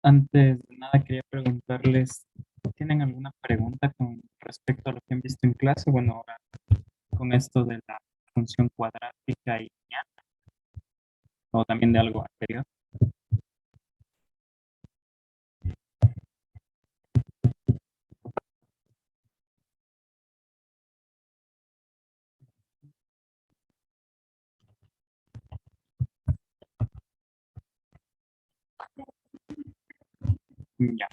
Antes de nada, quería preguntarles, ¿tienen alguna pregunta con respecto a lo que han visto en clase? Bueno, ahora con esto de la función cuadrática y lineal, o también de algo anterior. Ya.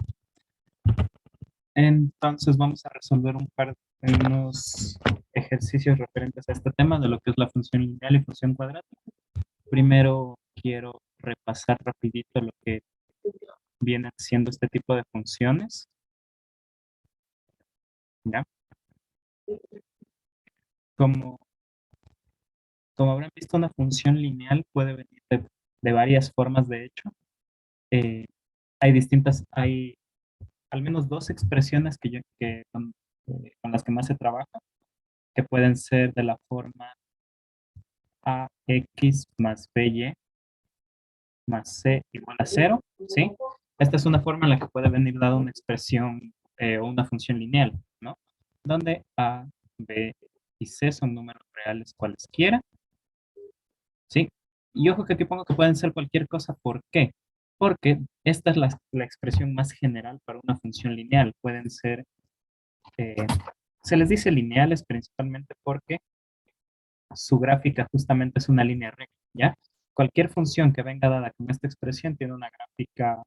Entonces vamos a resolver unos ejercicios referentes a este tema de lo que es la función lineal y función cuadrática. Primero quiero repasar rapidito lo que vienen siendo este tipo de funciones. ¿Ya? Como, como habrán visto, una función lineal puede venir de varias formas, de hecho. Eh, hay al menos dos expresiones con las que más se trabaja, que pueden ser de la forma ax más by más c igual a cero, ¿sí? Esta es una forma en la que puede venir dada una expresión o una función lineal, ¿no? Donde a, b y c son números reales cualesquiera, ¿sí? Y ojo que aquí pongo que pueden ser cualquier cosa. ¿Por qué? Porque esta es la expresión más general para una función lineal. Pueden ser, eh, se les dice lineales principalmente porque su gráfica justamente es una línea recta, ¿ya? Cualquier función que venga dada con esta expresión tiene una gráfica,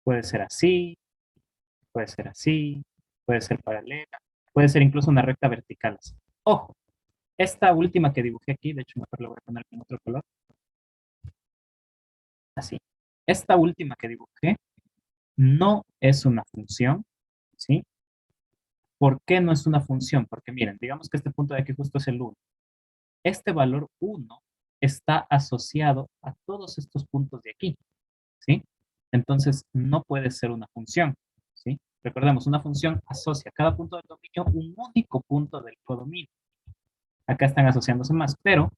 puede ser así, puede ser así, puede ser paralela, puede ser incluso una recta vertical. Ojo, esta última que dibujé aquí, de hecho mejor lo voy a poner con otro color, así. Esta última que dibujé no es una función, ¿sí? ¿Por qué no es una función? Porque miren, digamos que este punto de aquí justo es el 1. Este valor 1 está asociado a todos estos puntos de aquí, ¿sí? Entonces, no puede ser una función, ¿sí? Recordemos, una función asocia a cada punto del dominio un único punto del codominio. Acá están asociándose más, pero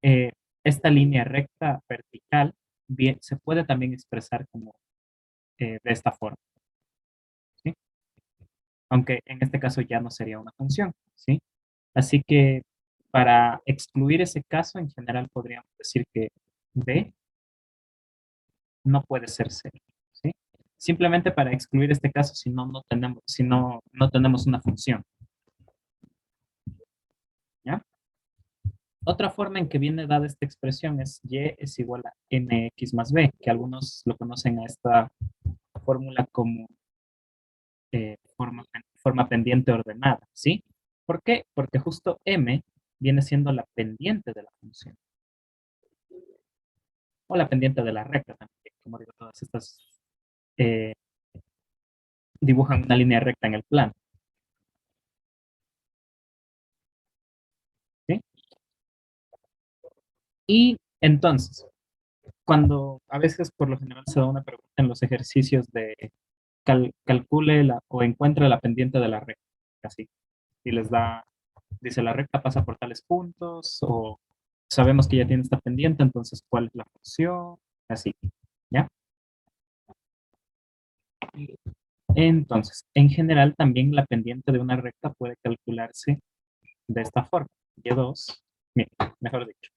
eh, esta línea recta vertical bien, se puede también expresar como de esta forma, ¿sí? Aunque en este caso ya no sería una función, ¿sí? Así que para excluir ese caso, en general podríamos decir que B no puede ser cero, ¿sí? Simplemente para excluir este caso si no tenemos una función, ¿ya? Otra forma en que viene dada esta expresión es y es igual a mx más b, que algunos lo conocen a esta fórmula como forma pendiente ordenada, ¿sí? ¿Por qué? Porque justo m viene siendo la pendiente de la función, o la pendiente de la recta también, como digo, todas estas eh, dibujan una línea recta en el plano, ¿sí? Y entonces, cuando a veces por lo general se da una pregunta en los ejercicios de calcule o encuentre la pendiente de la recta, así, y les da, dice la recta pasa por tales puntos, o sabemos que ya tiene esta pendiente, entonces ¿cuál es la función? Así, ¿ya? Entonces, en general también la pendiente de una recta puede calcularse de esta forma. Y2, mira, mejor dicho,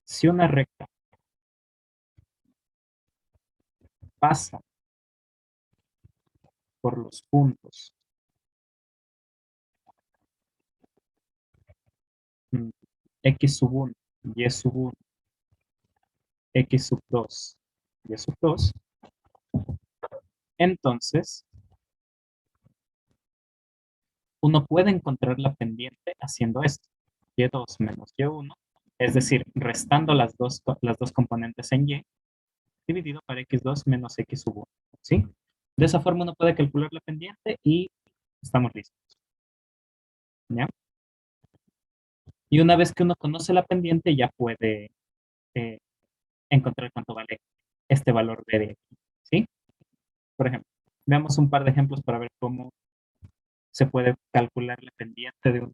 si una recta pasa por los puntos mm, x sub 1, y sub 1, x sub 2, y sub 2, entonces uno puede encontrar la pendiente haciendo esto, y2 menos y1, es decir, restando las dos componentes en y, dividido para x2 menos x sub 1, ¿sí? De esa forma uno puede calcular la pendiente y estamos listos, ¿ya? Y una vez que uno conoce la pendiente, ya puede eh, encontrar cuánto vale este valor de aquí, ¿sí? Por ejemplo, veamos un par de ejemplos para ver cómo se puede calcular la pendiente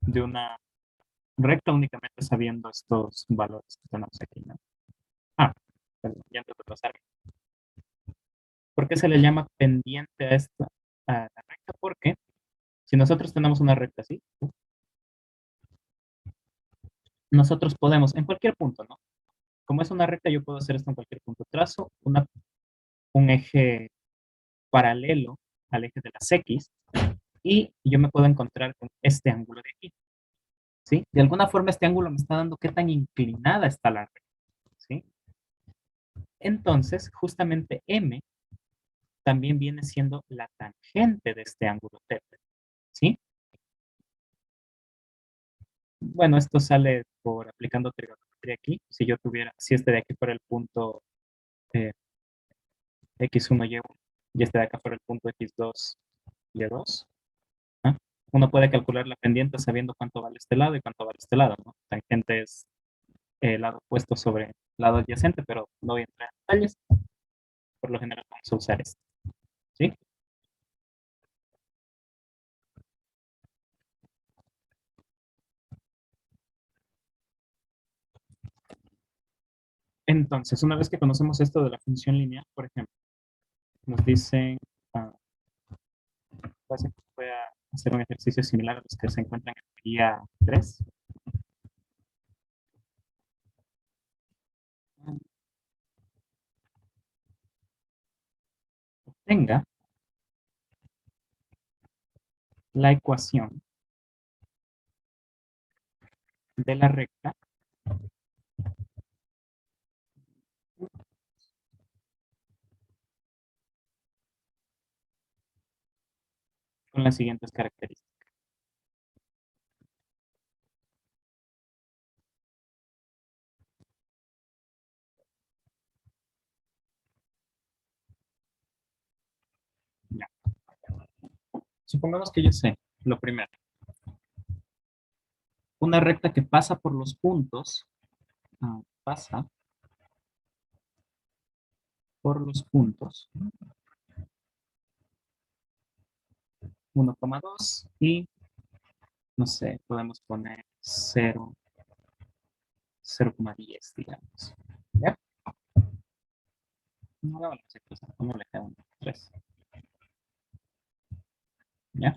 de una recta únicamente sabiendo estos valores que tenemos aquí, ¿no? Ah, perdón, ya antes de pasar. qué se le llama pendiente a la recta? Porque si nosotros tenemos una recta así, nosotros podemos, en cualquier punto, ¿no? Como es una recta, yo puedo hacer esto en cualquier punto. Trazo un eje paralelo al eje de las X y yo me puedo encontrar con este ángulo de aquí, ¿sí? De alguna forma este ángulo me está dando qué tan inclinada está la recta, ¿sí? Entonces, justamente M también viene siendo la tangente de este ángulo θ, ¿sí? Bueno, esto sale por aplicando trigonometría aquí. Si este de aquí fuera el punto eh, X1, Y1, y este de acá fuera el punto X2, Y2, ¿ah? Uno puede calcular la pendiente sabiendo cuánto vale este lado y cuánto vale este lado, ¿no? Tangente es el lado opuesto sobre el lado adyacente, pero no voy a entrar en detalles. Por lo general vamos a usar esto, ¿sí? Entonces, una vez que conocemos esto de la función lineal, por ejemplo, nos dicen, ah, voy a hacer un ejercicio similar a los que se encuentran en el día 3. Obtenga la ecuación de la recta con las siguientes características. Ya. Supongamos que yo sé lo primero. Una recta que pasa por los puntos, pasa por los puntos 1,2 y, no sé, podemos poner 0,10, digamos. ¿Ya? No la vamos a cruzar, pongámosle acá 1, 3. ¿Ya?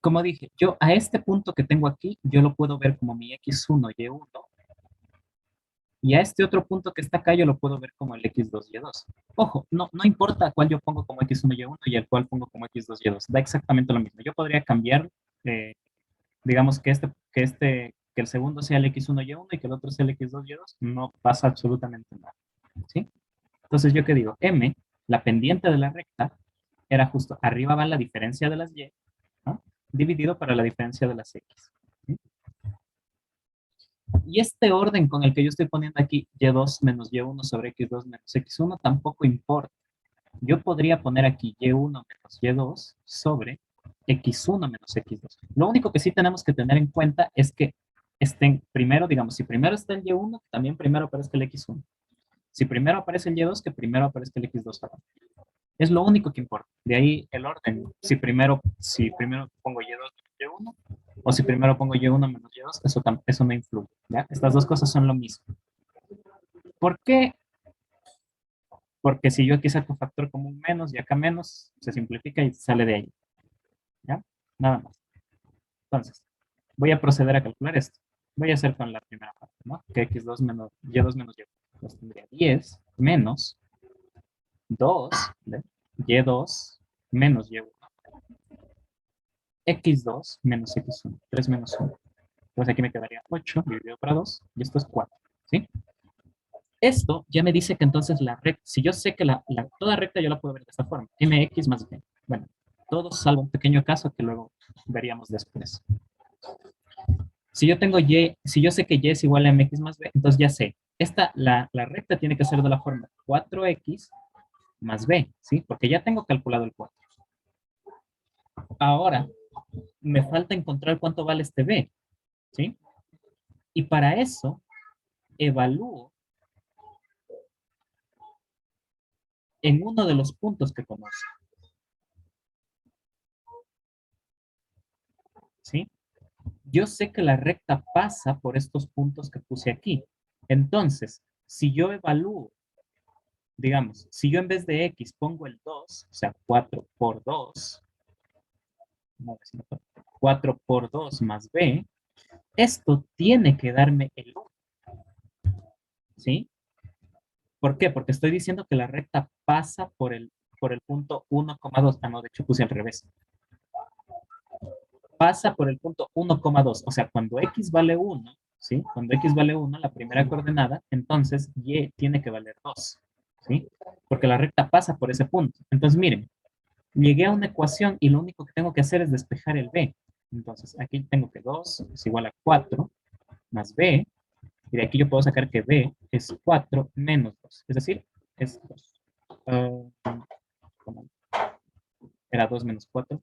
Como dije, yo a este punto que tengo aquí, yo lo puedo ver como mi X1, Y1, y a este otro punto que está acá yo lo puedo ver como el X2, Y2. Ojo, no importa cuál yo pongo como X1, Y1 y el cual pongo como X2, Y2, da exactamente lo mismo. Yo podría cambiar, digamos que el segundo sea el X1, Y1 y que el otro sea el X2, Y2, no pasa absolutamente nada, ¿sí? Entonces, ¿yo qué digo? M, la pendiente de la recta, era justo, arriba va la diferencia de las Y, ¿no? Dividido para la diferencia de las X. ¿Sí? Y este orden con el que yo estoy poniendo aquí, Y2 menos Y1 sobre X2 menos X1, tampoco importa. Yo podría poner aquí Y1 menos Y2 sobre X1 menos X2. Lo único que sí tenemos que tener en cuenta es que estén primero, digamos, si primero está el Y1, también primero aparezca el X1. Si primero aparece el Y2, que primero aparezca el X2 abajo. Es lo único que importa. De ahí el orden. Si primero pongo Y2 menos Y1, o si primero pongo Y1 menos Y2, eso no influye. ¿Ya? Estas dos cosas son lo mismo. ¿Por qué? Porque si yo aquí saco factor común menos y acá menos, se simplifica y sale de ahí. ¿Ya? Nada más. Entonces, voy a proceder a calcular esto. Voy a hacer con la primera parte, ¿no? Que X2 menos Y2 menos Y1. Entonces tendría 10 menos 2 de Y2 menos Y1. X2 menos X1. 3 menos 1. Entonces aquí me quedaría 8 dividido por 2 y esto es 4. ¿Sí? Esto ya me dice que entonces la recta, si yo sé que toda recta yo la puedo ver de esta forma, mx más b. Bueno, todo salvo un pequeño caso que luego veríamos después. Si yo tengo y, si yo sé que y es igual a mx más b, entonces ya sé, la recta tiene que ser de la forma 4x más b, ¿sí? Porque ya tengo calculado el 4. Ahora, me falta encontrar cuánto vale este b, ¿sí? Y para eso, evalúo en uno de los puntos que conozco, ¿sí? Yo sé que la recta pasa por estos puntos que puse aquí. Entonces, si yo evalúo digamos, si yo en vez de x pongo el 2, o sea, 4 por 2, 4 por 2 más b, esto tiene que darme el 1, ¿sí? ¿Por qué? Porque estoy diciendo que la recta pasa por el punto 1,2. Ah, no, de hecho puse al revés. Pasa por el punto 1,2. O sea, cuando x vale 1, ¿sí? Cuando x vale 1, la primera coordenada, entonces y tiene que valer 2, ¿sí? Porque la recta pasa por ese punto. Entonces, miren, llegué a una ecuación y lo único que tengo que hacer es despejar el b. Entonces, aquí tengo que 2 es igual a 4 más b, y de aquí yo puedo sacar que b es 4 menos 2, es decir, es 2. Era 2 menos 4.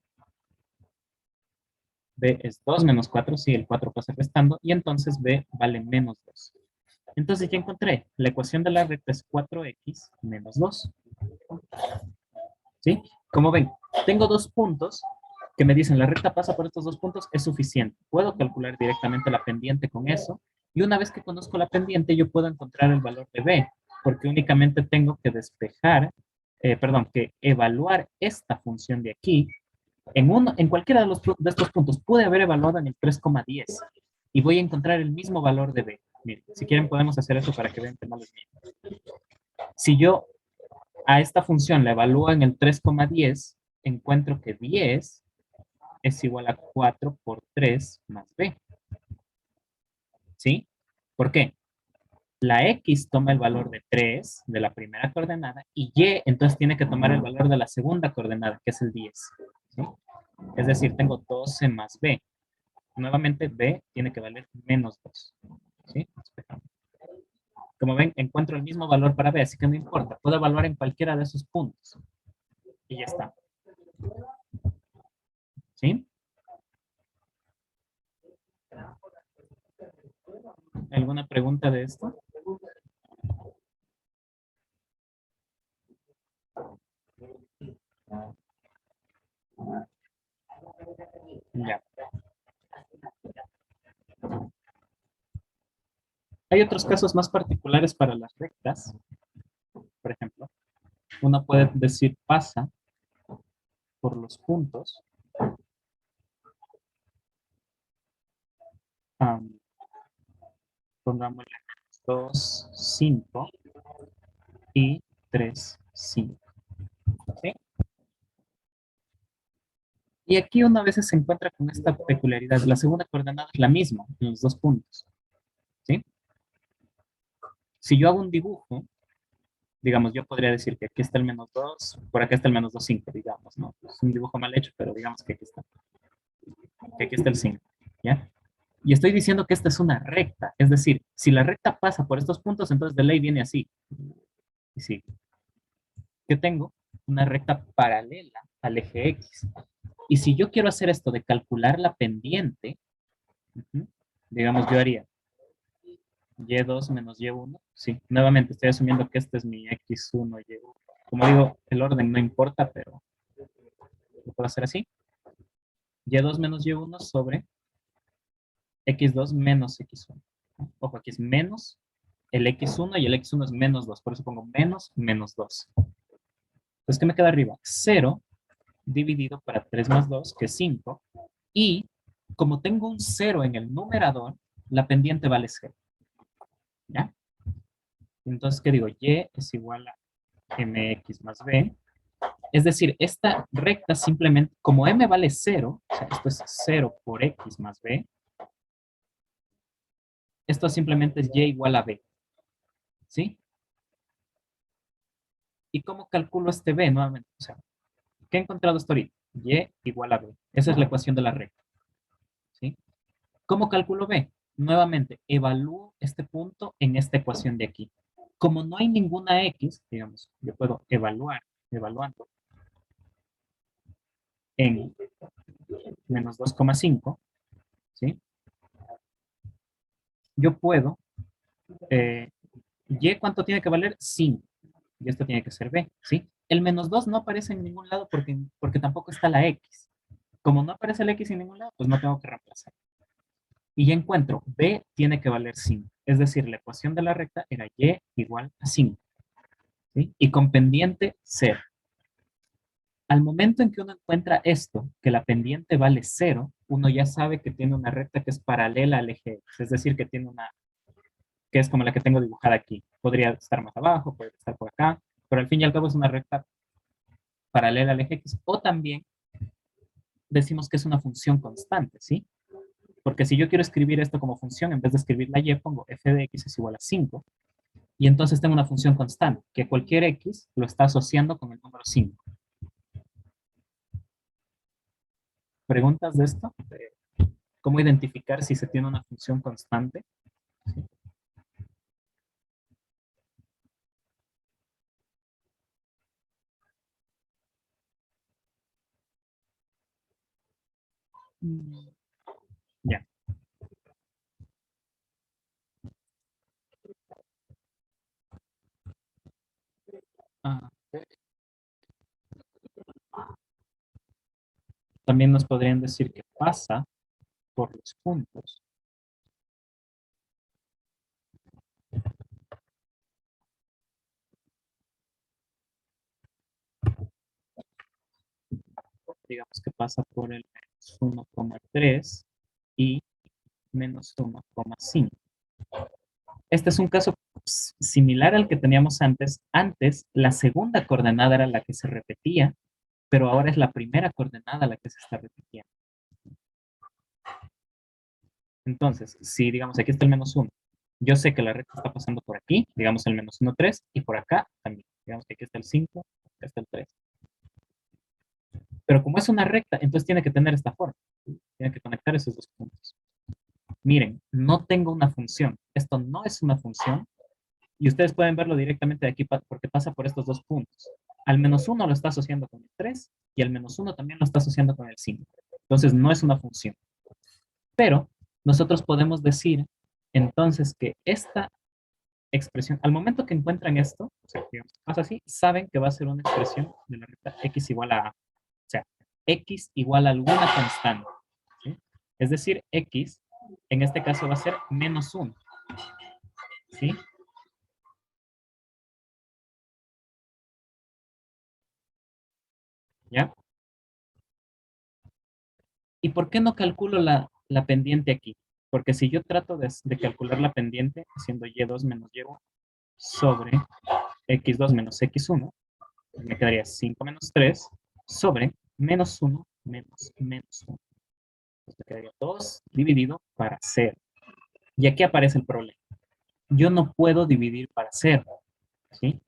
B es 2 menos 4, sí, el 4 pasa restando, y entonces B vale menos 2. Entonces ya encontré, la ecuación de la recta es 4x menos 2. ¿Sí? Como ven, tengo dos puntos que me dicen la recta pasa por estos dos puntos, es suficiente. Puedo calcular directamente la pendiente con eso, y una vez que conozco la pendiente, yo puedo encontrar el valor de B, porque únicamente tengo que despejar, perdón, que evaluar esta función de aquí. En cualquiera de estos puntos pude haber evaluado en el 3,10 y voy a encontrar el mismo valor de B. Miren, si quieren podemos hacer eso para que vean que no les miento. Si yo a esta función la evalúo en el 3,10, encuentro que 10 es igual a 4 por 3 más B. ¿Sí? ¿Por qué? La X toma el valor de 3 de la primera coordenada y Y entonces tiene que tomar el valor de la segunda coordenada, que es el 10. ¿Sí? Es decir, tengo 12 más B. Nuevamente B tiene que valer menos 2. ¿Sí? Como ven, encuentro el mismo valor para B, así que no importa. Puedo evaluar en cualquiera de esos puntos. Y ya está. ¿Sí? ¿Alguna pregunta de esto? Ya. Hay otros casos más particulares para las rectas. Por ejemplo, uno puede decir pasa por los puntos. Um, Pongámosle 2, 5 y 3, 5. ¿Sí? Y aquí una vez se encuentra con esta peculiaridad. La segunda coordenada es la misma en los dos puntos. ¿Sí? Si yo hago un dibujo, digamos, yo podría decir que aquí está el menos 2, por acá está el menos 2, 5, digamos, ¿no? Es un dibujo mal hecho, pero digamos que aquí está. Que aquí está el 5, ¿ya? Y estoy diciendo que esta es una recta. Es decir, si la recta pasa por estos puntos, entonces de ley viene así. Y sí. Yo tengo una recta paralela al eje X. Y si yo quiero hacer esto de calcular la pendiente, digamos, yo haría y2 menos y1. Sí, nuevamente estoy asumiendo que este es mi x1, y1. Como digo, el orden no importa, pero lo puedo hacer así. Y2 menos y1 sobre x2 menos x1. Ojo, aquí es menos el x1 y el x1 es menos 2. Por eso pongo menos, menos 2. Entonces, ¿qué me queda arriba? 0 dividido para 3 más 2, que es 5. Y como tengo un 0 en el numerador, la pendiente vale 0. ¿Ya? Entonces, ¿qué digo? Y es igual a mx más b. Es decir, esta recta simplemente, como m vale 0, o sea, esto es 0 por x más b, esto simplemente es y igual a b. ¿Sí? ¿Y cómo calculo este b nuevamente? O sea, ¿qué he encontrado hasta ahorita? Y igual a b. Esa es la ecuación de la recta. ¿Sí? ¿Cómo calculo b? Nuevamente, evalúo este punto en esta ecuación de aquí. Como no hay ninguna x, digamos, yo puedo evaluando en menos 2,5, ¿sí? Yo puedo, y cuánto tiene que valer 5, y esto tiene que ser b, ¿sí? El menos 2 no aparece en ningún lado porque tampoco está la x. Como no aparece la x en ningún lado, pues no tengo que reemplazar. Y ya encuentro, b tiene que valer 5. Es decir, la ecuación de la recta era y igual a 5. ¿sí? Y con pendiente 0. Al momento en que uno encuentra esto, que la pendiente vale 0, uno ya sabe que tiene una recta que es paralela al eje X, es decir, que tiene una, que es como la que tengo dibujada aquí. Podría estar más abajo, podría estar por acá, pero al fin y al cabo es una recta paralela al eje X. O también decimos que es una función constante, ¿sí? Porque si yo quiero escribir esto como función, en vez de escribir la y, pongo f de x es igual a 5. Y entonces tengo una función constante, que cualquier x lo está asociando con el número 5. ¿Preguntas de esto? ¿Cómo identificar si se tiene una función constante? ¿Sí? Ya. Ah, también nos podrían decir que pasa por los puntos. Digamos que pasa por el menos 1,3 y menos 1,5. Este es un caso similar al que teníamos antes. Antes, la segunda coordenada era la que se repetía, pero ahora es la primera coordenada la que se está repitiendo. Entonces, si digamos aquí está el menos 1, yo sé que la recta está pasando por aquí, digamos el menos 1, 3, y por acá también. Digamos que aquí está el 5, acá está el 3. Pero como es una recta, entonces tiene que tener esta forma. Tiene que conectar esos dos puntos. Miren, no tengo una función. Esto no es una función. Y ustedes pueden verlo directamente de aquí porque pasa por estos dos puntos. Al menos 1 lo está asociando con el 3 y al menos 1 también lo está asociando con el 5. Entonces no es una función. Pero nosotros podemos decir entonces que esta expresión, al momento que encuentran esto, o sea, digamos, pasa así, saben que va a ser una expresión de la recta x igual a A. O sea, x igual a alguna constante. ¿Sí? Es decir, x en este caso va a ser menos 1. ¿Sí? ¿Ya? ¿Y por qué no calculo la pendiente aquí? Porque si yo trato de calcular la pendiente haciendo y2 menos y1 sobre x2 menos x1, me quedaría 5 menos 3 sobre menos 1 menos menos 1. Entonces me quedaría 2 dividido para 0. Y aquí aparece el problema. Yo no puedo dividir para 0. ¿Sí?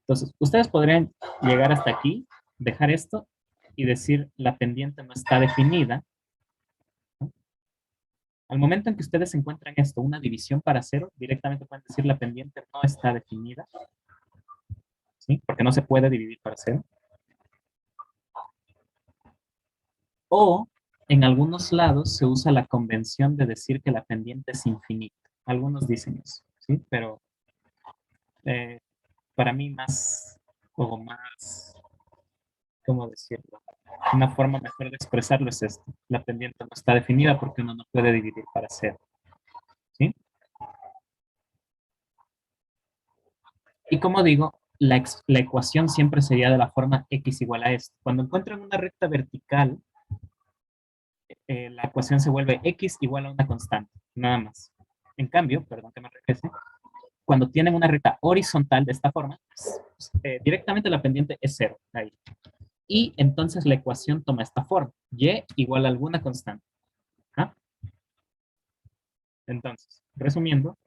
Entonces, ustedes podrían llegar hasta aquí, dejar esto y decir la pendiente no está definida. ¿No? Al momento en que ustedes encuentran esto, una división para 0, directamente pueden decir la pendiente no está definida. ¿Sí? Porque no se puede dividir para 0. O en algunos lados se usa la convención de decir que la pendiente es infinita. Algunos dicen eso, ¿sí? Pero eh, para mí más, o más, ¿cómo decirlo? Una forma mejor de expresarlo es esto. La pendiente no está definida porque uno no puede dividir para 0, ¿sí? Y como digo, la ecuación siempre sería de la forma x igual a esto. Cuando encuentran una recta vertical, la ecuación se vuelve x igual a una constante, nada más. En cambio, perdón que me regrese, cuando tienen una recta horizontal de esta forma, directamente la pendiente es 0, ahí. Y entonces la ecuación toma esta forma, y igual a alguna constante. ¿Ah? Entonces, resumiendo,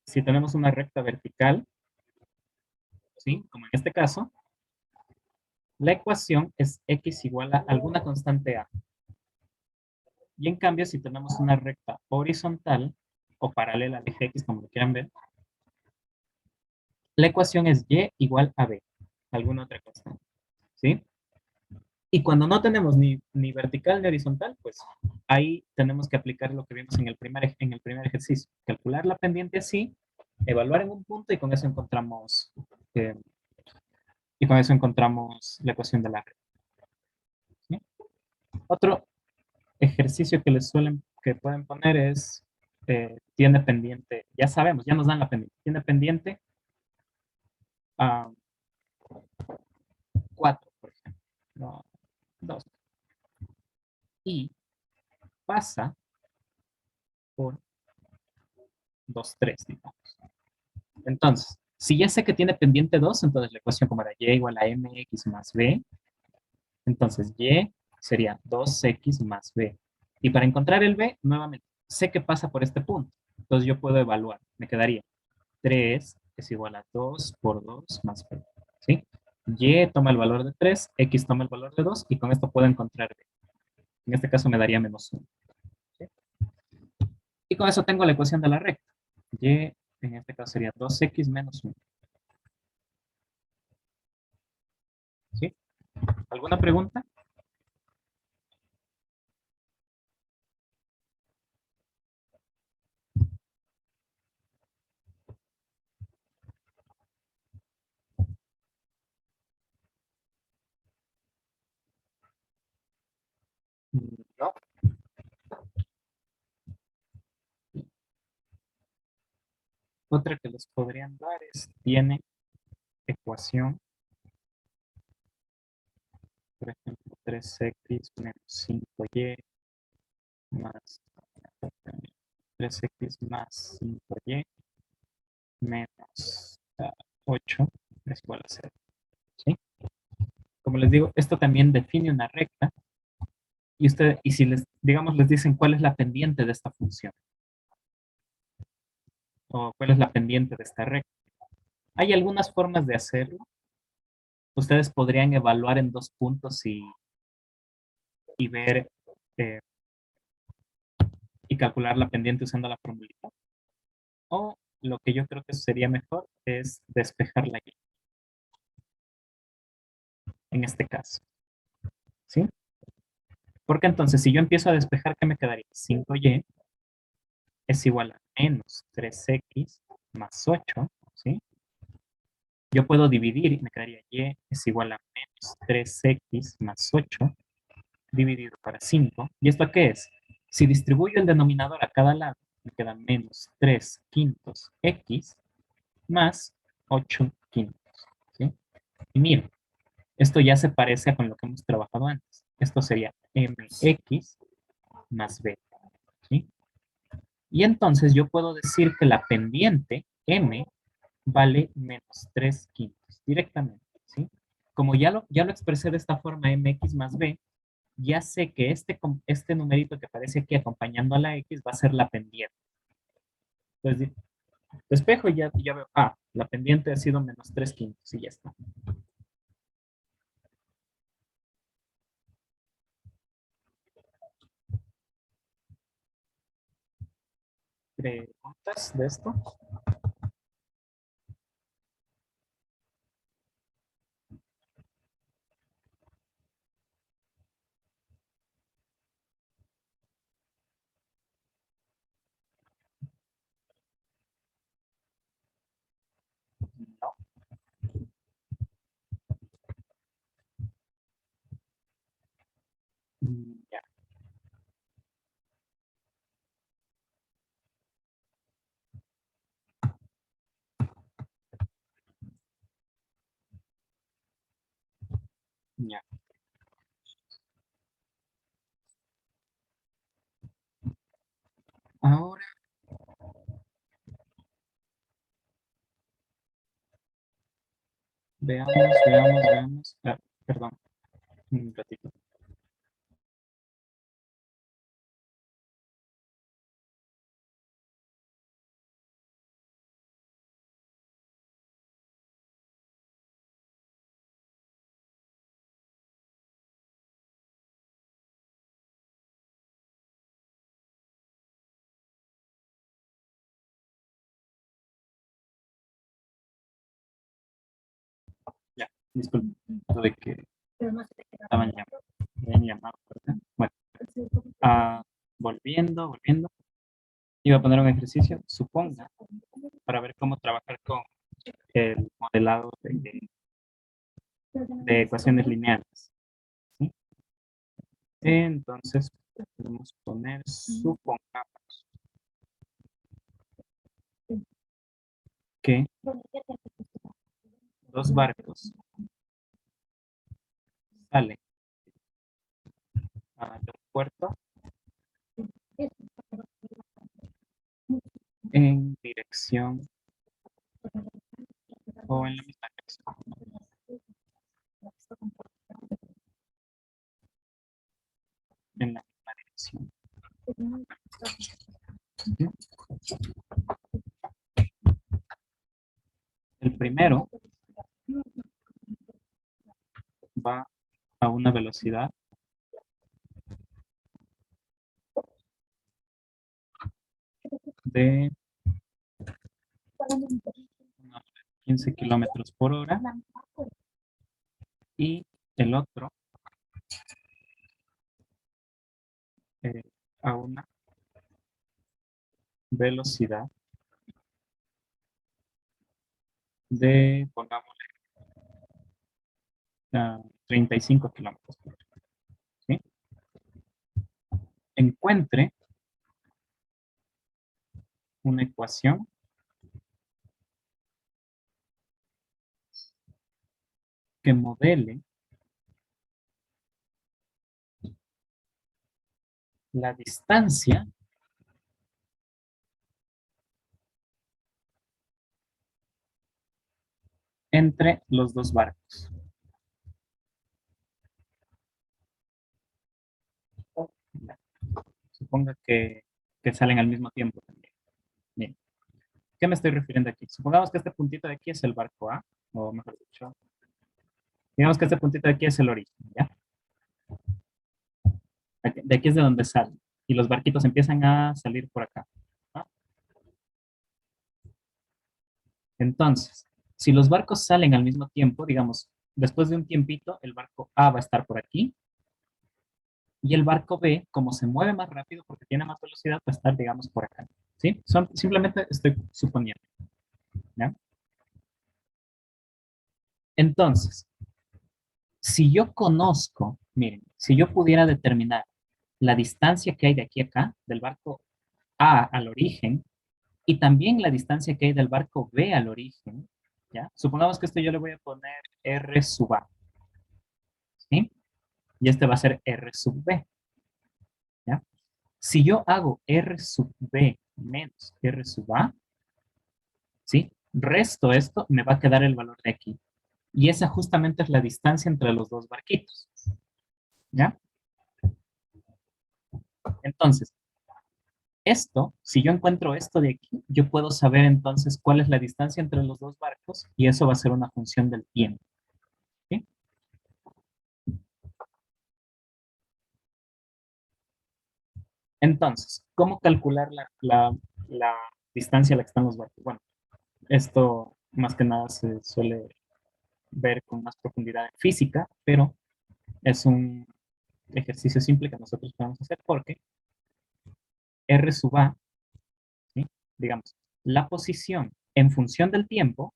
si tenemos una recta vertical, ¿sí? Como en este caso, la ecuación es x igual a alguna constante a. Y en cambio, si tenemos una recta horizontal o paralela al eje x, como lo quieran ver, la ecuación es y igual a b, alguna otra constante, ¿sí? Y cuando no tenemos ni vertical ni horizontal, pues ahí tenemos que aplicar lo que vimos en el primer ejercicio. Calcular la pendiente así, evaluar en un punto eh, y con eso encontramos la ecuación de la red. ¿Sí? Otro ejercicio que pueden poner es, tiene pendiente, ya sabemos, ya nos dan la pendiente, tiene pendiente 4, por ejemplo, no, 2, y pasa por 2, 3, digamos. Entonces, si ya sé que tiene pendiente 2, entonces la ecuación como era y igual a mx más b, entonces y sería 2x más b. Y para encontrar el b, nuevamente, sé que pasa por este punto. Entonces yo puedo evaluar. Me quedaría 3 es igual a 2 por 2 más b. ¿Sí? Y toma el valor de 3, x toma el valor de 2, y con esto puedo encontrar b. En este caso me daría menos 1. ¿Sí? Y con eso tengo la ecuación de la recta. Y en este caso sería 2x menos 1. ¿Sí? ¿Alguna pregunta? No. Otra que les podrían dar es, tiene ecuación, por ejemplo, 3x menos 5y más 3x más 5y menos 8 es igual a 0. ¿Sí? Como les digo, esto también define una recta y si les, digamos, les dicen cuál es la pendiente de esta función o cuál es la pendiente de esta recta. Hay algunas formas de hacerlo. Ustedes podrían evaluar en 2 puntos y ver eh, y calcular la pendiente usando la formulita. O lo que yo creo que sería mejor es despejar la y en este caso. ¿Sí? Porque entonces, si yo empiezo a despejar, ¿qué me quedaría? 5y es igual a menos 3x más 8, ¿sí? Yo puedo dividir y me quedaría y es igual a menos 3x más 8 dividido para 5. ¿Y esto qué es? Si distribuyo el denominador a cada lado, me queda menos 3 quintos x más 8 quintos, ¿sí? Y miren, esto ya se parece a con lo que hemos trabajado antes. Esto sería mx más b, ¿sí? Y entonces yo puedo decir que la pendiente m vale menos 3 quintos directamente, ¿sí? Como ya lo expresé de esta forma, mx más b, ya sé que este numerito que aparece aquí acompañando a la x va a ser la pendiente. Entonces, despejo y ya veo, la pendiente ha sido menos 3 quintos y ya está. ¿Preguntas de esto? No. Ya, ya. Ahora veamos. Perdón, un ratito. Ya, disculpen. De que habían llamado, ¿verdad? Bueno, ah, volviendo. Iba a poner un ejercicio, suponga, para ver cómo trabajar con el modelado de ecuaciones lineales, ¿sí? Entonces, Podemos poner, supongamos que dos barcos salen de un puerto en dirección o en la misma dirección. En la misma dirección. El primero va a una velocidad de 15 kilómetros por hora y el otro a una velocidad de, pongámosle, 35 kilómetros por hora. ¿Sí? Encuentre una ecuación que modele la distancia entre los dos barcos. Suponga que salen al mismo tiempo también. Bien. ¿Qué me estoy refiriendo aquí? Supongamos que este puntito de aquí es el barco A, o mejor dicho, digamos que este puntito de aquí es el origen, ¿ya? De aquí es de donde salen. Y los barquitos empiezan a salir por acá. ¿No? Entonces, si los barcos salen al mismo tiempo, digamos, después de un tiempito, el barco A va a estar por aquí. Y el barco B, como se mueve más rápido porque tiene más velocidad, va a estar, digamos, por acá. ¿Sí? Simplemente estoy suponiendo. ¿Ya? Entonces, si yo conozco, miren, si yo pudiera determinar la distancia que hay de aquí a acá, del barco A al origen, y también la distancia que hay del barco B al origen, ¿ya? Supongamos que esto yo le voy a poner R sub A, ¿sí? Y este va a ser R sub B, ¿ya? Si yo hago R sub B menos R sub A, ¿sí? Resto esto, me va a quedar el valor de aquí. Y esa justamente es la distancia entre los dos barquitos, ¿ya? Entonces, esto, si yo encuentro esto de aquí, yo puedo saber entonces cuál es la distancia entre los dos barcos y eso va a ser una función del tiempo. ¿Sí? Entonces, ¿cómo calcular la distancia a la que están los barcos? Bueno, esto más que nada se suele ver con más profundidad en física, pero es un ejercicio simple que nosotros podemos hacer porque R sub A, ¿sí? Digamos, la posición en función del tiempo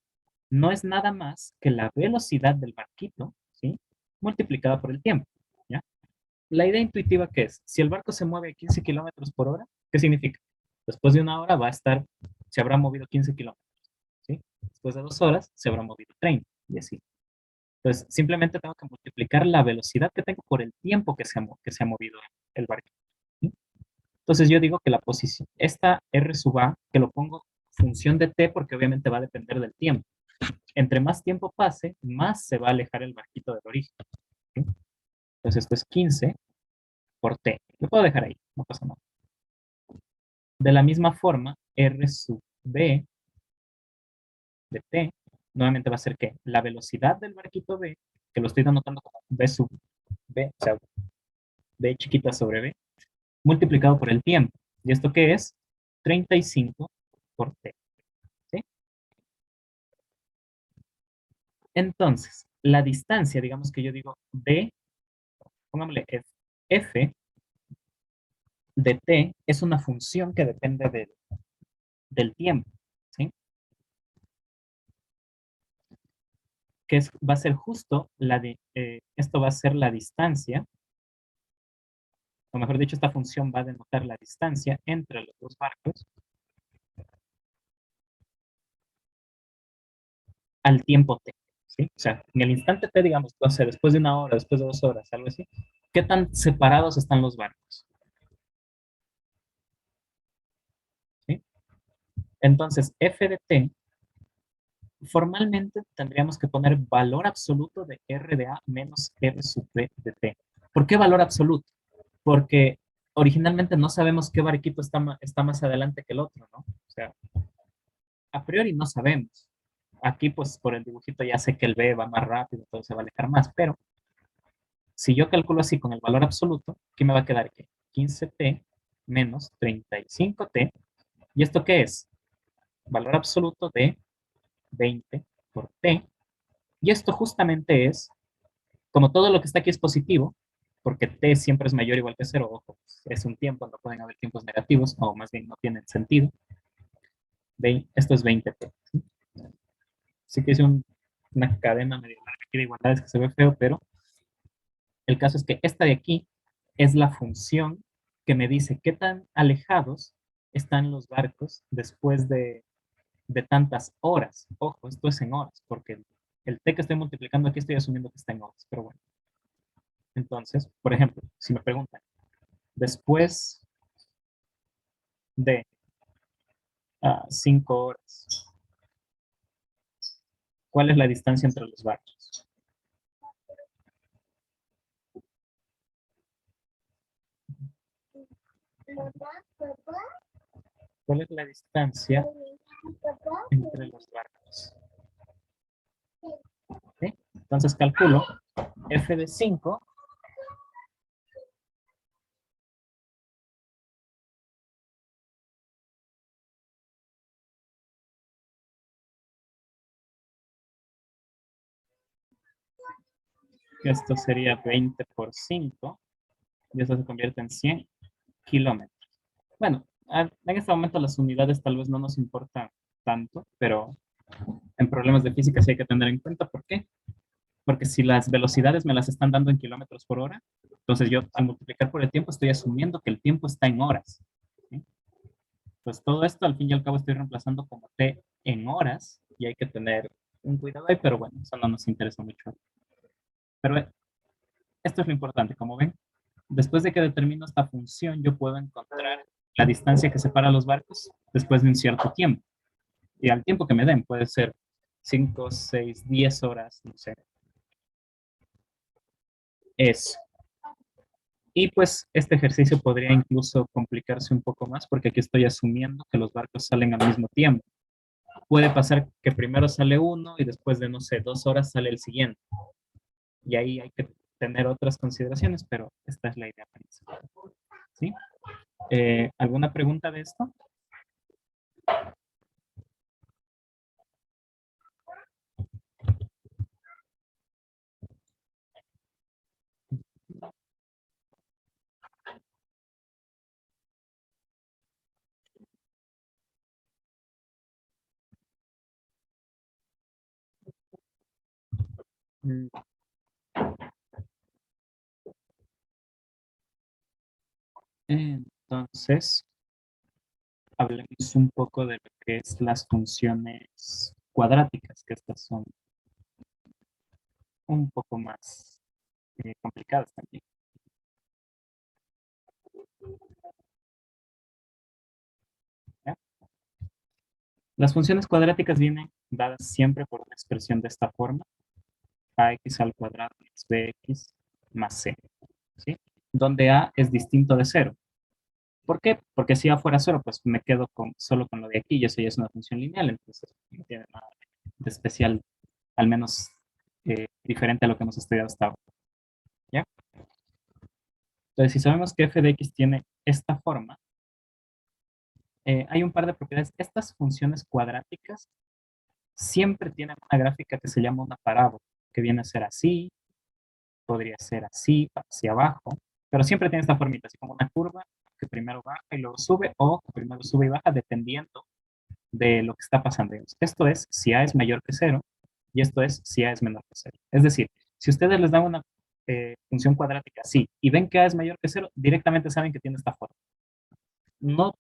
no es nada más que la velocidad del barquito, ¿sí? Multiplicada por el tiempo, ¿ya? La idea intuitiva que es, si el barco se mueve a 15 kilómetros por hora, ¿qué significa? Después de una hora va a estar, se habrá movido 15 kilómetros, ¿sí? Después de 2 horas se habrá movido 30 y así. Entonces, simplemente tengo que multiplicar la velocidad que tengo por el tiempo que se ha movido el barco. ¿Sí? Entonces, yo digo que la posición, esta R sub A, que lo pongo función de t porque obviamente va a depender del tiempo. Entre más tiempo pase, más se va a alejar el barquito del origen. ¿Sí? Entonces, esto es 15 por t. Lo puedo dejar ahí, no pasa nada. De la misma forma, R sub B de t, nuevamente va a ser que la velocidad del barquito B, que lo estoy anotando como B sub B, o sea, B chiquita sobre B, multiplicado por el tiempo. ¿Y esto qué es? 35 por t. ¿Sí? Entonces, la distancia, digamos que yo digo D, pongámosle F de t, es una función que depende del tiempo. ¿Sí? Que va a ser justo esto va a ser la distancia o mejor dicho, esta función va a denotar la distancia entre los dos barcos al tiempo t, ¿sí? O sea, en el instante t, digamos, no sé, después de una hora, después de 2 horas, algo así, ¿qué tan separados están los barcos? ¿Sí? Entonces, f de t, formalmente tendríamos que poner valor absoluto de r de a menos r sub b de t. ¿Por qué valor absoluto? Porque originalmente no sabemos qué barquito está más adelante que el otro, ¿no? O sea, a priori no sabemos. Aquí, pues, por el dibujito ya sé que el B va más rápido, entonces se va a alejar más, pero si yo calculo así con el valor absoluto, ¿qué me va a quedar aquí? 15t menos 35t. ¿Y esto qué es? Valor absoluto de 20 por t. Y esto justamente es, como todo lo que está aquí es positivo, porque t siempre es mayor o igual que 0, ojo, es un tiempo, no pueden haber tiempos negativos, o más bien no tienen sentido. Esto es 20t. ¿Sí? Así que es una cadena medio larga aquí de igualdades que se ve feo, pero el caso es que esta de aquí es la función que me dice qué tan alejados están los barcos después de tantas horas. Ojo, esto es en horas, porque el t que estoy multiplicando aquí estoy asumiendo que está en horas, pero bueno. Entonces, por ejemplo, si me preguntan, después de 5 horas, ¿cuál es la distancia entre los barcos? ¿Cuál es la distancia entre los barcos? ¿Sí? Entonces calculo f de 5 que esto sería 20 por 5, y eso se convierte en 100 kilómetros. Bueno, en este momento las unidades tal vez no nos importan tanto, pero en problemas de física sí hay que tener en cuenta. ¿Por qué? Porque si las velocidades me las están dando en kilómetros por hora, entonces yo al multiplicar por el tiempo estoy asumiendo que el tiempo está en horas. ¿Sí? Pues todo esto al fin y al cabo estoy reemplazando como t en horas y hay que tener un cuidado ahí, pero bueno, eso no nos interesa mucho. Pero esto es lo importante, como ven, después de que determino esta función, yo puedo encontrar la distancia que separa los barcos después de un cierto tiempo. Y al tiempo que me den, puede ser 5, 6, 10 horas, no sé. Eso. Y pues este ejercicio podría incluso complicarse un poco más porque aquí estoy asumiendo que los barcos salen al mismo tiempo. Puede pasar que primero sale uno y después de, no sé, 2 horas sale el siguiente. Y ahí hay que tener otras consideraciones, pero esta es la idea principal. ¿Sí? ¿Alguna pregunta de esto? Mm, Entonces, hablemos un poco de lo que es las funciones cuadráticas, que estas son un poco más complicadas también. ¿Ya? Las funciones cuadráticas vienen dadas siempre por una expresión de esta forma, ax al cuadrado más bx más c, ¿sí? Donde a es distinto de cero. ¿Por qué? Porque si a fuera cero, pues me quedo solo con lo de aquí y eso ya es una función lineal, entonces no tiene nada de especial, al menos diferente a lo que hemos estudiado hasta ahora. ¿Ya? Entonces, si sabemos que f de x tiene esta forma, hay un par de propiedades. Estas funciones cuadráticas siempre tienen una gráfica que se llama una parábola, que viene a ser así, podría ser así, hacia abajo, pero siempre tiene esta formita, así como una curva que primero baja y luego sube, o que primero sube y baja, dependiendo de lo que está pasando. Esto es si a es mayor que cero, y esto es si a es menor que cero. Es decir, si ustedes les dan función cuadrática, sí, y ven que A es mayor que cero, directamente saben que tiene esta forma. No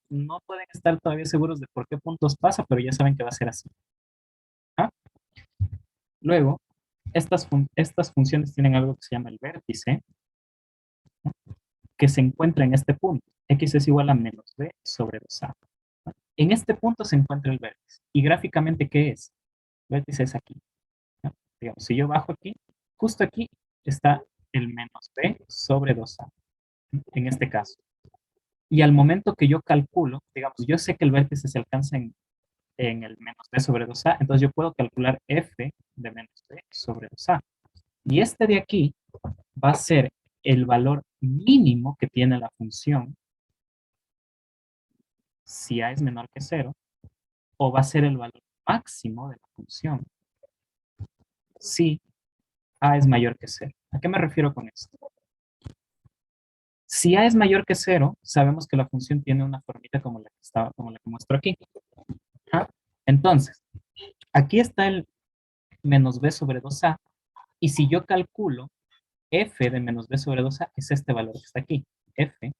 pueden estar todavía seguros de por qué puntos pasa, pero ya saben que va a ser así. ¿Ah? Luego, estas funciones tienen algo que se llama el vértice, ¿no? Que se encuentra en este punto. X es igual a menos b sobre 2a. En este punto se encuentra el vértice. ¿Y gráficamente qué es? El vértice es aquí, ¿no? Digamos, si yo bajo aquí, justo aquí está el menos b sobre 2a, en este caso. Y al momento que yo calculo, digamos, yo sé que el vértice se alcanza en el menos b sobre 2a, entonces yo puedo calcular f de menos b sobre 2a. Y este de aquí va a ser el valor mínimo que tiene la función si a es menor que 0, o va a ser el valor máximo de la función si a es mayor que 0. ¿A qué me refiero con esto? Si a es mayor que 0, sabemos que la función tiene una formita como la que muestro aquí. ¿Ah? Entonces, aquí está el menos b sobre 2a, y si yo calculo f de menos b sobre 2a, es este valor que está aquí, f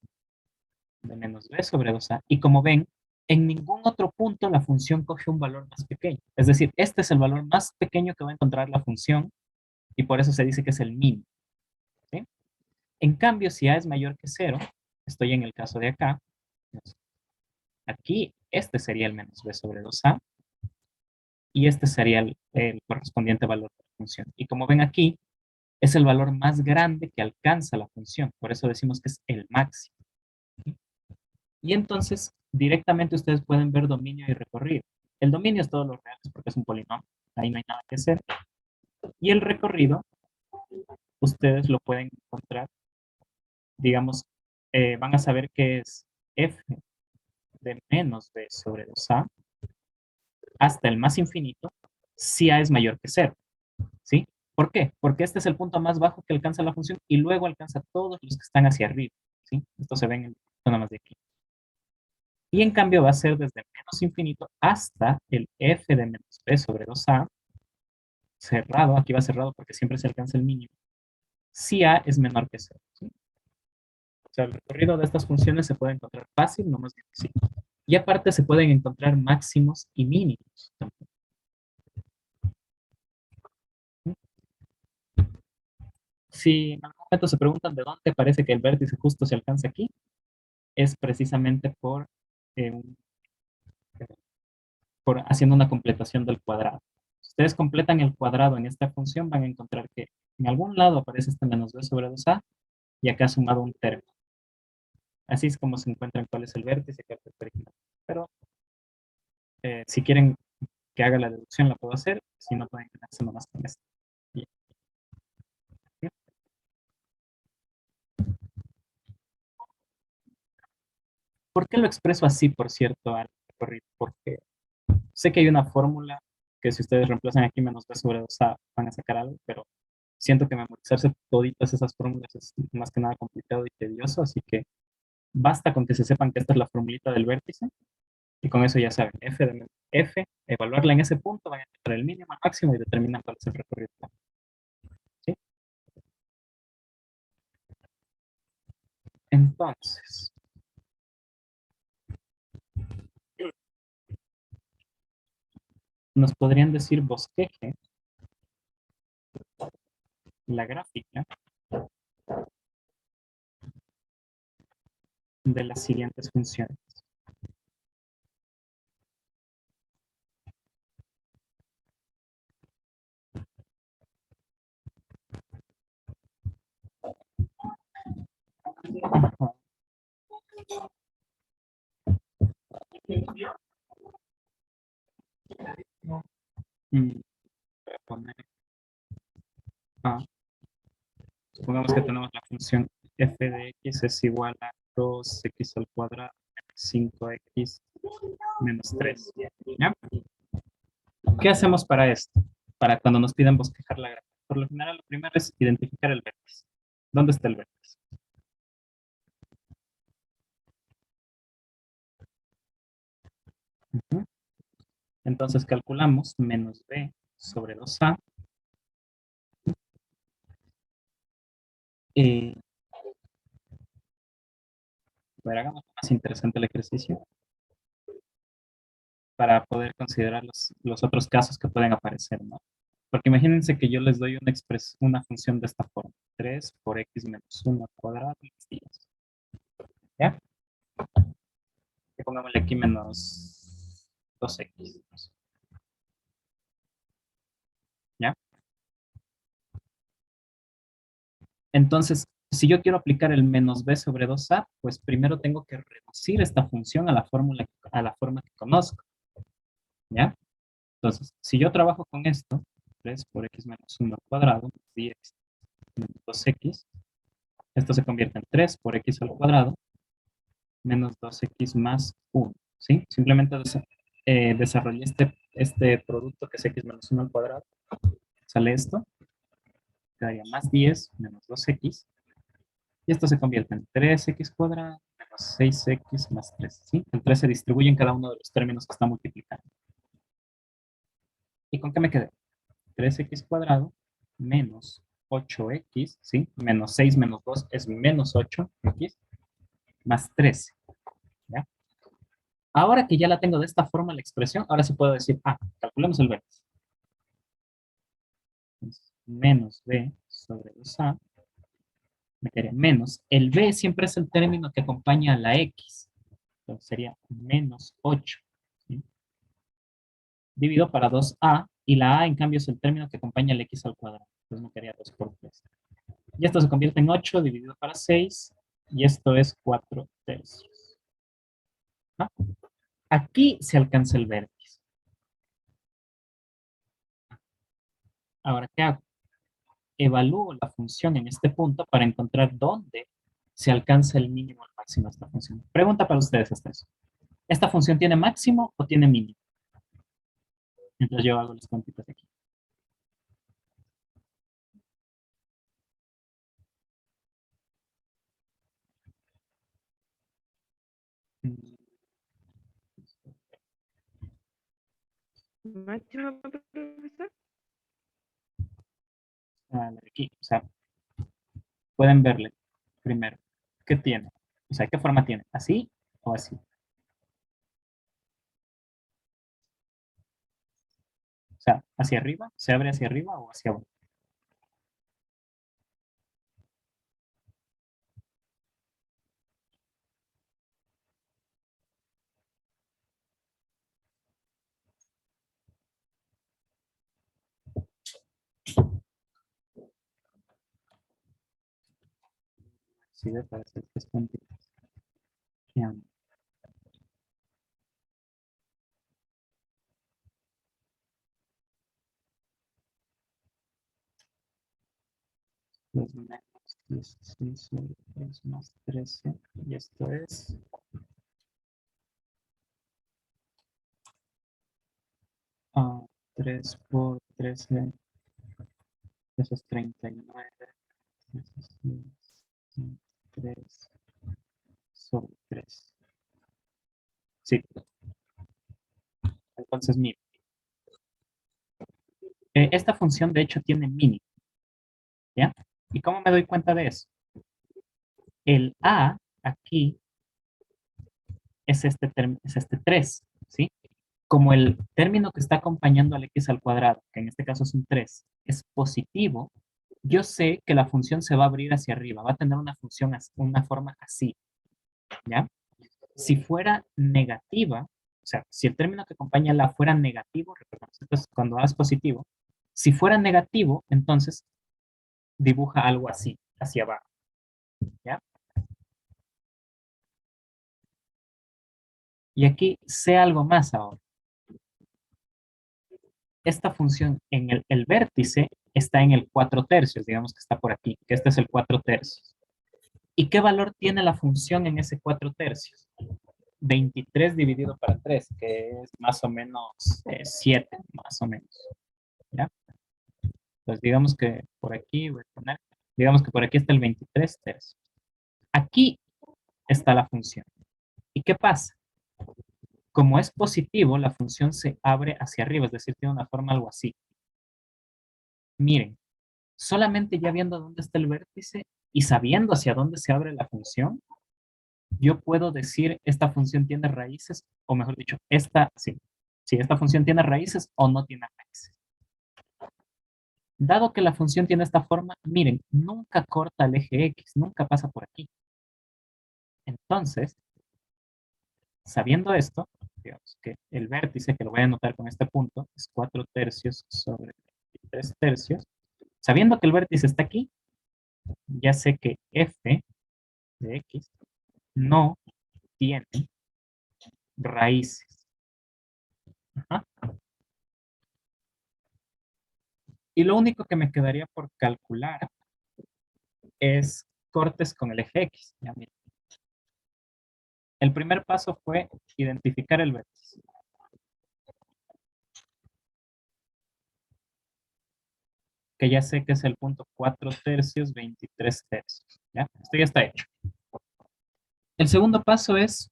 de menos b sobre 2a, y como ven, en ningún otro punto la función coge un valor más pequeño. Es decir, este es el valor más pequeño que va a encontrar la función, y por eso se dice que es el mínimo, ¿sí? En cambio, si a es mayor que 0, estoy en el caso de acá, aquí este sería el menos b sobre 2a, y este sería el correspondiente valor de la función. Y como ven aquí, es el valor más grande que alcanza la función, por eso decimos que es el máximo. Y entonces, directamente ustedes pueden ver dominio y recorrido. El dominio es todo lo real, porque es un polinomio, ahí no hay nada que hacer. Y el recorrido, ustedes lo pueden encontrar, digamos, van a saber que es f de menos b sobre 2a hasta el más infinito, si a es mayor que 0, ¿sí? ¿Por qué? Porque este es el punto más bajo que alcanza la función y luego alcanza todos los que están hacia arriba, ¿sí? Esto se ve en el nada más de aquí. Y en cambio va a ser desde menos infinito hasta el f de menos b sobre 2a, cerrado, aquí va cerrado porque siempre se alcanza el mínimo, si a es menor que 0, ¿sí? O sea, el recorrido de estas funciones se puede encontrar fácil, no más difícil. Y aparte se pueden encontrar máximos y mínimos también. Si en algún momento se preguntan de dónde parece que el vértice justo se alcanza aquí, es precisamente eh, por haciendo una completación del cuadrado. Si ustedes completan el cuadrado en esta función, van a encontrar que en algún lado aparece este menos b sobre 2a y acá sumado un término. Así es como se encuentran cuál es el vértice que es el original. Pero si quieren que haga la deducción, la puedo hacer. Si no, pueden quedarse nomás con esto. Bien. ¿Por qué lo expreso así, por cierto, al recorrido? Porque sé que hay una fórmula que si ustedes reemplazan aquí menos b sobre 2a van a sacar algo, pero siento que memorizarse toditas esas fórmulas es más que nada complicado y tedioso, así que basta con que se sepan que esta es la formulita del vértice y con eso ya saben, f, evaluarla en ese punto, van a encontrar el mínimo, el máximo y determinan cuál es el recorrido. ¿Sí? Entonces, nos podrían decir bosqueje la gráfica de las siguientes funciones. Voy a poner A. Supongamos que tenemos la función f de x es igual a 2x al cuadrado menos 5x menos 3. ¿Ya? ¿Qué hacemos para esto? Para cuando nos piden bosquejar la gráfica. Por lo general, lo primero es identificar el vértice. ¿Dónde está el vértice? Ujú. Entonces calculamos menos b sobre 2a Eh, a ver, hagamos más interesante el ejercicio para poder considerar los otros casos que pueden aparecer, ¿no? Porque imagínense que yo les doy una función de esta forma. 3 por x menos 1 al cuadrado más 10. ¿Ya? Que pongámosle aquí menos 2x. ¿Ya? Entonces, si yo quiero aplicar el menos b sobre 2a, pues primero tengo que reducir esta función a la forma que conozco. ¿Ya? Entonces, si yo trabajo con esto, 3 por x menos 1 al cuadrado, más 10 menos 2x, esto se convierte en 3 por x al cuadrado, menos 2x más 1, ¿sí? Simplemente desarrollé este producto que es x menos 1 al cuadrado. Sale esto, quedaría más 10 menos 2x, y esto se convierte en 3x cuadrado menos 6x más 3, ¿sí? El 3 se distribuye en cada uno de los términos que está multiplicando. ¿Y con qué me quedé? 3x cuadrado menos 8x, ¿sí? Menos 6 menos 2 es menos 8x más 13, ¿ya? Ahora que ya la tengo de esta forma la expresión, ahora sí puedo decir, calculemos el vértice. Entonces, menos b sobre 2a, me quedaría menos. El b siempre es el término que acompaña a la x. Entonces sería menos 8, ¿sí? Dividido para 2a, y la a en cambio es el término que acompaña al x al cuadrado. Entonces me quedaría 2 por 3. Y esto se convierte en 8 dividido para 6, y esto es 4 tercios. ¿No? Aquí se alcanza el vértice. Ahora, ¿qué hago? Evalúo la función en este punto para encontrar dónde se alcanza el mínimo o el máximo de esta función. Pregunta para ustedes hasta eso. ¿Esta función tiene máximo o tiene mínimo? Mientras yo hago las cuentitas aquí. Máximo, profesor. Aquí, o sea, pueden verle primero. ¿Qué tiene? O sea, ¿qué forma tiene? ¿Así o así? O sea, ¿hacia arriba? ¿Se abre hacia arriba o hacia abajo? Sí, de para hacer estas cuentitas. Bien. Los menos 16 sobre 3 más 13. Y esto es 3 por 13. Eso es 39. Eso es 3 sobre 3. Sí, entonces mira. Esta función de hecho tiene mínimo. ¿Ya? ¿Y cómo me doy cuenta de eso? El a aquí es este 3, ¿sí? Como el término que está acompañando al x al cuadrado, que en este caso es un 3, es positivo, yo sé que la función se va a abrir hacia arriba, va a tener una forma así, ¿ya? Si fuera negativa, o sea, si el término que acompaña la fuera negativo, recordemos, entonces cuando A es positivo, si fuera negativo, entonces dibuja algo así, hacia abajo, ¿ya? Y aquí sé algo más ahora. Esta función en el vértice está en el 4 tercios, digamos que está por aquí, que este es el 4 tercios. ¿Y qué valor tiene la función en ese 4 tercios? 23 dividido para 3, que es más o menos 7, más o menos. ¿Ya? Pues digamos que por aquí voy a poner, digamos que por aquí está el 23 tercios. Aquí está la función. ¿Y qué pasa? Como es positivo, la función se abre hacia arriba, es decir, tiene una forma algo así. Miren, solamente ya viendo dónde está el vértice, Y sabiendo hacia dónde se abre la función, yo puedo decir esta función tiene raíces, o mejor dicho, si esta función tiene raíces o no tiene raíces. Dado que la función tiene esta forma, miren, nunca corta el eje X, nunca pasa por aquí. Entonces, sabiendo esto, digamos que el vértice, que lo voy a anotar con este punto, es 4 tercios sobre 23 tercios. Sabiendo que el vértice está aquí, ya sé que f de x no tiene raíces. Ajá. Y lo único que me quedaría por calcular es cortes con el eje X. Ya, miren. El primer paso fue identificar el vértice. Que ya sé que es el punto 4 tercios, 23 tercios. ¿Ya? Esto ya está hecho. El segundo paso es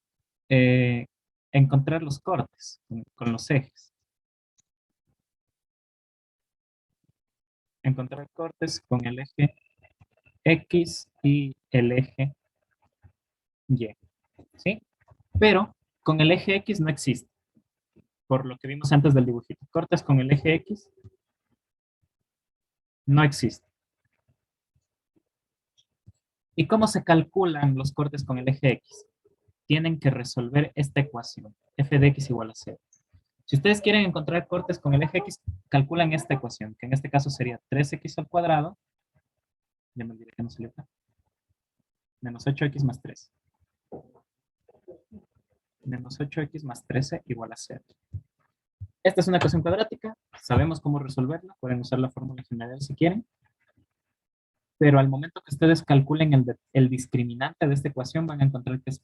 encontrar los cortes con los ejes. Encontrar cortes con el eje X y el eje Y. ¿Sí? Pero con el eje X no existe, por lo que vimos antes del dibujito. Cortes con el eje X no existe. ¿Y cómo se calculan los cortes con el eje X? Tienen que resolver esta ecuación, f de x igual a 0. Si ustedes quieren encontrar cortes con el eje X, calculan esta ecuación, que en este caso sería 3x al cuadrado, ya me olvidé que no salió acá, menos 8x más 3. Menos 8x más 13 igual a 0. Esta es una ecuación cuadrática, sabemos cómo resolverla, pueden usar la fórmula general si quieren, pero al momento que ustedes calculen el discriminante de esta ecuación van a encontrar que es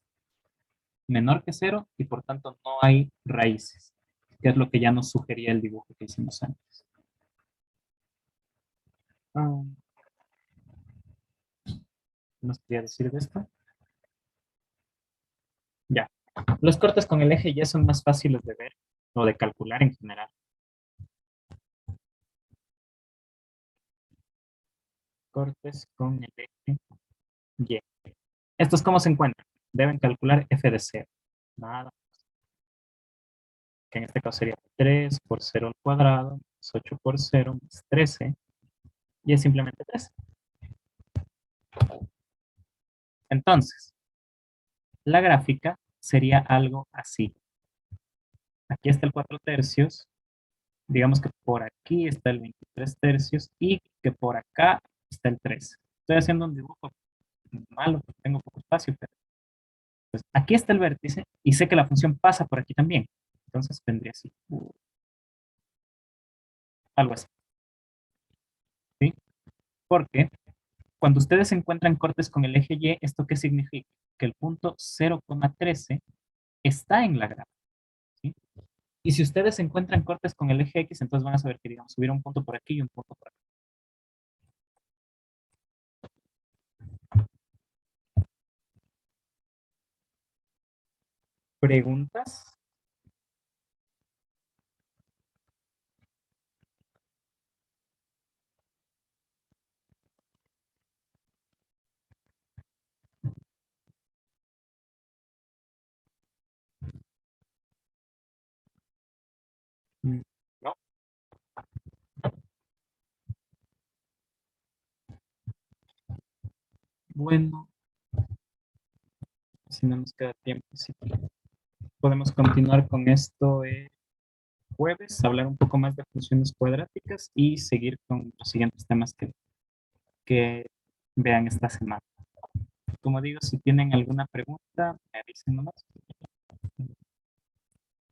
menor que 0 y por tanto no hay raíces, que es lo que ya nos sugería el dibujo que hicimos antes. ¿Qué nos quería decir de esto? Ya. Los cortes con el eje Y son más fáciles de ver o de calcular en general. Cortes con el eje Y. ¿Estos cómo se encuentran? Deben calcular f de 0. Nada. Que en este caso sería 3 por 0 al cuadrado, más 8 por 0, más 13. Y es simplemente 13. Entonces, la gráfica sería algo así. Aquí está el 4 tercios. Digamos que por aquí está el 23 tercios y que por acá está el 13. Estoy haciendo un dibujo malo porque tengo poco espacio, pero pues, aquí está el vértice y sé que la función pasa por aquí también. Entonces vendría así. Algo así. ¿Sí? Porque cuando ustedes encuentran cortes con el eje Y, ¿esto qué significa? Que el punto 0,13 está en la gráfica. ¿Sí? Y si ustedes encuentran cortes con el eje X, entonces van a saber que, digamos, hubiera un punto por aquí y un punto por aquí. ¿Preguntas? No. Bueno, si no nos queda tiempo, sí. Podemos continuar con esto el jueves, hablar un poco más de funciones cuadráticas y seguir con los siguientes temas que vean esta semana. Como digo, si tienen alguna pregunta, me avisen nomás.